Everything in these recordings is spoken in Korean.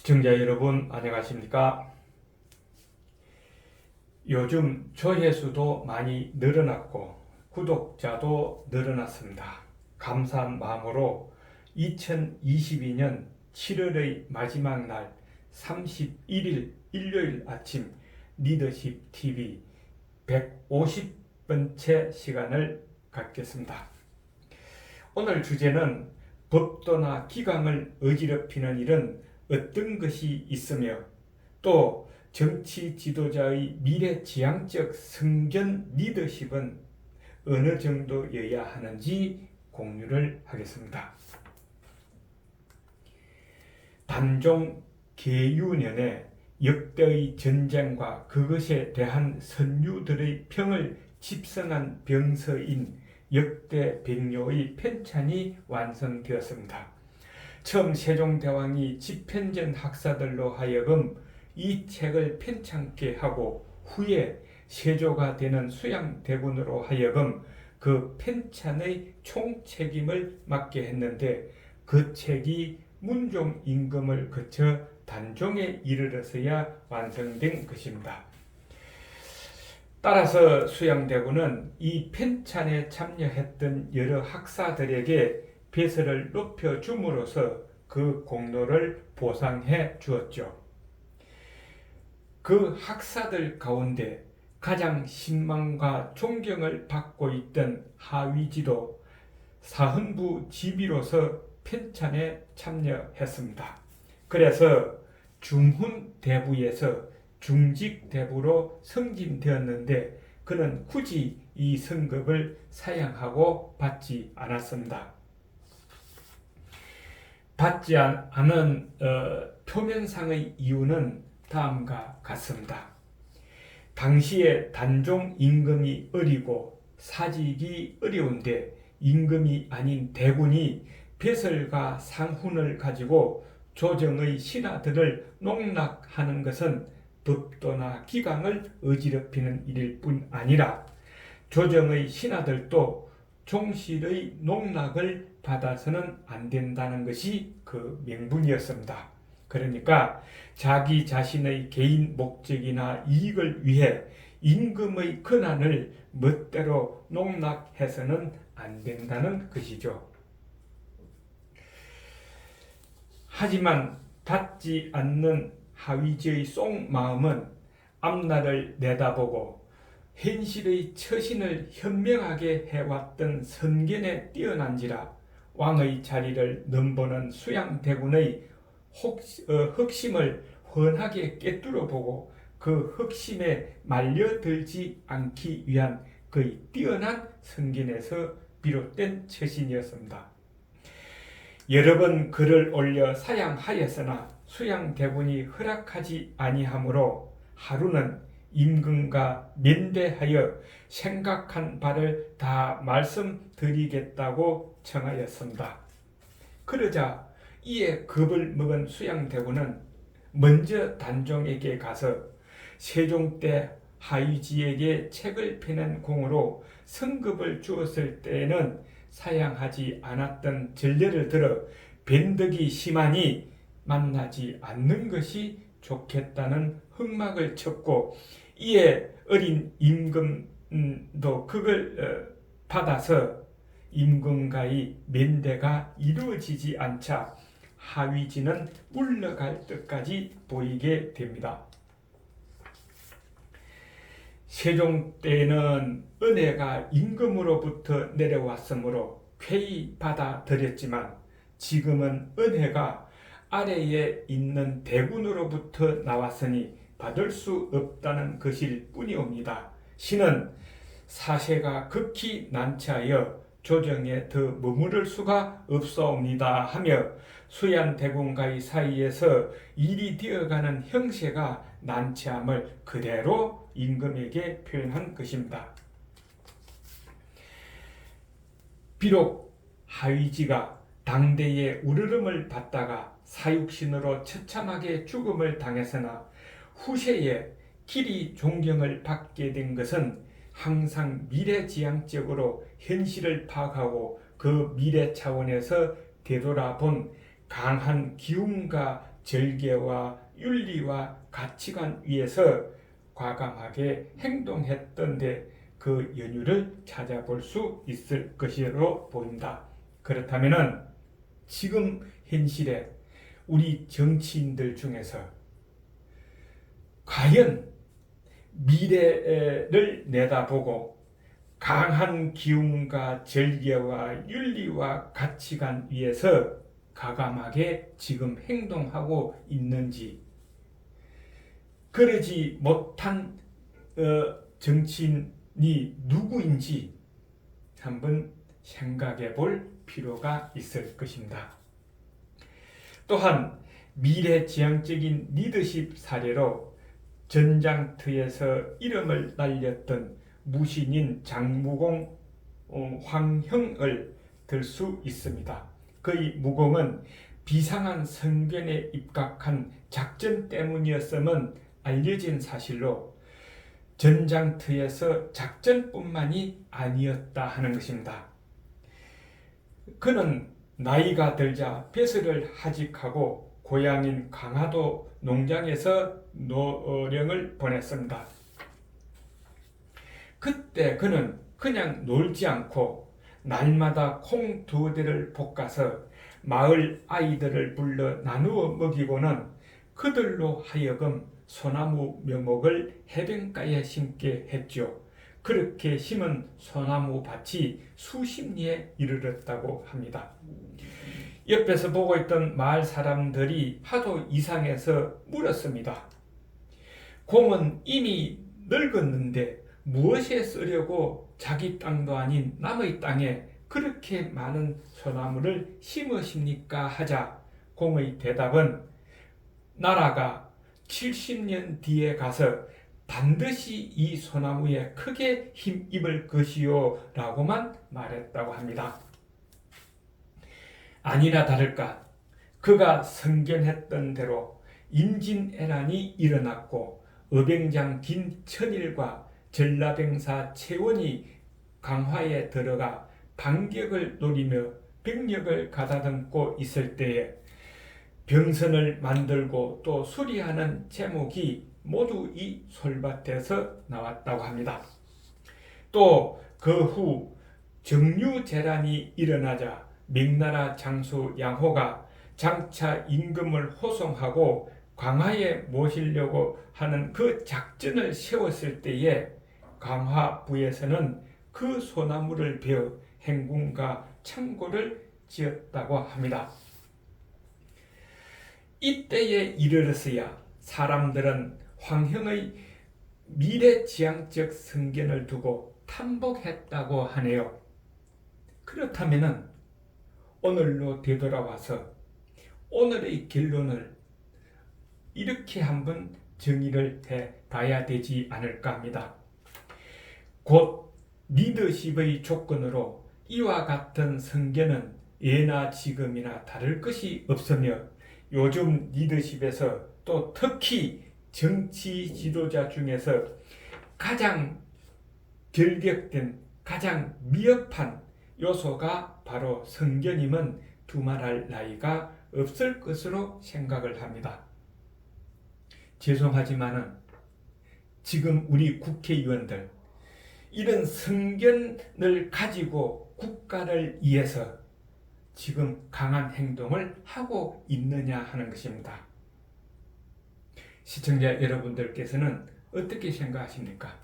시청자 여러분 안녕하십니까? 요즘 조회수도 많이 늘어났고 구독자도 늘어났습니다. 감사한 마음으로 2022년 7월의 마지막 날 31일 일요일 아침 리더십 TV 150번째 시간을 갖겠습니다. 오늘 주제는 법도나 기강을 어지럽히는 일은 어떤 것이 있으며 또 정치 지도자의 미래지향적 성전 리더십은 어느 정도여야 하는지 공유를 하겠습니다. 단종 계유년에 역대의 전쟁과 그것에 대한 선유들의 평을 집성한 병서인 역대 백료의 편찬이 완성되었습니다. 처음 세종대왕이 집현전 학사들로 하여금 이 책을 편찬케 하고 후에 세조가 되는 수양대군으로 하여금 그 편찬의 총책임을 맡게 했는데 그 책이 문종 임금을 거쳐 단종에 이르러서야 완성된 것입니다. 따라서 수양대군은 이 편찬에 참여했던 여러 학사들에게 배설을 높여줌으로써 그 공로를 보상해 주었죠. 그 학사들 가운데 가장 신망과 존경을 받고 있던 하위지도 사헌부 지비로서 편찬에 참여했습니다. 그래서 중훈대부에서 중직대부로 승진되었는데 그는 굳이 이 성급을 사양하고 받지 않았습니다. 받지 않은 표면상의 이유는 다음과 같습니다. 당시에 단종 임금이 어리고 사직이 어려운데 임금이 아닌 대군이 배설과 상훈을 가지고 조정의 신하들을 농락하는 것은 법도나 기강을 어지럽히는 일일 뿐 아니라 조정의 신하들도 종실의 농락을 받아서는 안 된다는 것이 그 명분이었습니다. 그러니까 자기 자신의 개인 목적이나 이익을 위해 임금의 권한을 멋대로 농락해서는 안 된다는 것이죠. 하지만 받지 않는 하위지의 속마음은 앞날을 내다보고 현실의 처신을 현명하게 해왔던 선견에 뛰어난지라 왕의 자리를 넘보는 수양대군의 흑심을 훤하게 꿰뚫어보고 그 흑심에 말려들지 않기 위한 그의 뛰어난 선견에서 비롯된 처신이었습니다. 여러 번 글을 올려 사양하였으나 수양대군이 허락하지 아니하므로 하루는 임금과 면대하여 생각한 바를 다 말씀드리겠다고 청하였습니다. 그러자 이에 겁을 먹은 수양대군은 먼저 단종에게 가서 세종 때 하위지에게 책을 펴낸 공으로 성급을 주었을 때에는 사양하지 않았던 전례를 들어 변덕이 심하니 만나지 않는 것이 좋겠다는 흑막을 쳤고 이에 어린 임금도 그걸 받아서 임금과의 면대가 이루어지지 않자 하위지는 물러갈 뜻까지 보이게 됩니다. 세종 때에는 은혜가 임금으로부터 내려왔으므로 쾌히 받아들였지만 지금은 은혜가 아래에 있는 대군으로부터 나왔으니 받을 수 없다는 것일 뿐이옵니다. 신은 사세가 극히 난처하여 조정에 더 머무를 수가 없사옵니다 하며 수양대군과의 사이에서 일이 되어가는 형세가 난처함을 그대로 임금에게 표현한 것입니다. 비록 하위지가 당대의 우르름을 받다가 사육신으로 처참하게 죽음을 당했으나 후세에 길이 존경을 받게 된 것은 항상 미래지향적으로 현실을 파악하고 그 미래 차원에서 되돌아본 강한 기움과 절개와 윤리와 가치관 위에서 과감하게 행동했던데 그 연유를 찾아볼 수 있을 것으로 보인다. 그렇다면 지금 현실에 우리 정치인들 중에서 과연 미래를 내다보고 강한 기움과 절개와 윤리와 가치관 위에서 과감하게 지금 행동하고 있는지, 그러지 못한 정치인이 누구인지 한번 생각해 볼 필요가 있을 것입니다. 또한 미래지향적인 리더십 사례로 전장터에서 이름을 날렸던 무신인 장무공 황형을 들 수 있습니다. 그의 무공은 비상한 성견에 입각한 작전 때문이었음은 알려진 사실로 전장터에서 작전뿐만이 아니었다 하는 것입니다. 그는 나이가 들자 벼슬을 하직하고 고향인 강화도 농장에서 노령을 보냈습니다. 그때 그는 그냥 놀지 않고 날마다 콩 2대를 볶아서 마을 아이들을 불러 나누어 먹이고는 그들로 하여금 소나무 묘목을 해변가에 심게 했죠. 그렇게 심은 소나무 밭이 수십 리에 이르렀다고 합니다. 옆에서 보고 있던 마을 사람들이 하도 이상해서 물었습니다. 공은 이미 늙었는데 무엇에 쓰려고 자기 땅도 아닌 남의 땅에 그렇게 많은 소나무를 심으십니까? 하자 공의 대답은 나라가 70년 뒤에 가서 반드시 이 소나무에 크게 힘입을 것이요 라고만 말했다고 합니다. 아니나 다를까 그가 선견했던 대로 임진왜란이 일어났고 의병장 김천일과 전라병사 최원이 강화에 들어가 반격을 노리며 병력을 가다듬고 있을 때에 병선을 만들고 또 수리하는 제목이 모두 이 솔밭에서 나왔다고 합니다. 또 그 후 정류재란이 일어나자 명나라 장수 양호가 장차 임금을 호송하고 강화에 모시려고 하는 그 작전을 세웠을 때에 강화부에서는 그 소나무를 베어 행궁과 창고를 지었다고 합니다. 이때에 이르렀어야 사람들은 황형의 미래지향적 선견을 두고 탐복했다고 하네요. 그렇다면 오늘로 되돌아와서 오늘의 결론을 이렇게 한번 정의를 해봐야 되지 않을까 합니다. 곧 리더십의 조건으로 이와 같은 선견은 예나 지금이나 다를 것이 없으며 요즘 리더십에서 또 특히 정치 지도자 중에서 가장 결격된 가장 미흡한 요소가 바로 선견임은 두말할 나이가 없을 것으로 생각을 합니다. 죄송하지만은 지금 우리 국회의원들 이런 선견을 가지고 국가를 위해서 지금 강한 행동을 하고 있느냐 하는 것입니다. 시청자 여러분들께서는 어떻게 생각하십니까?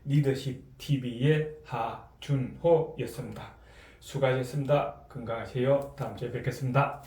리더십 TV의 하준호였습니다. 수고하셨습니다. 건강하세요. 다음 주에 뵙겠습니다.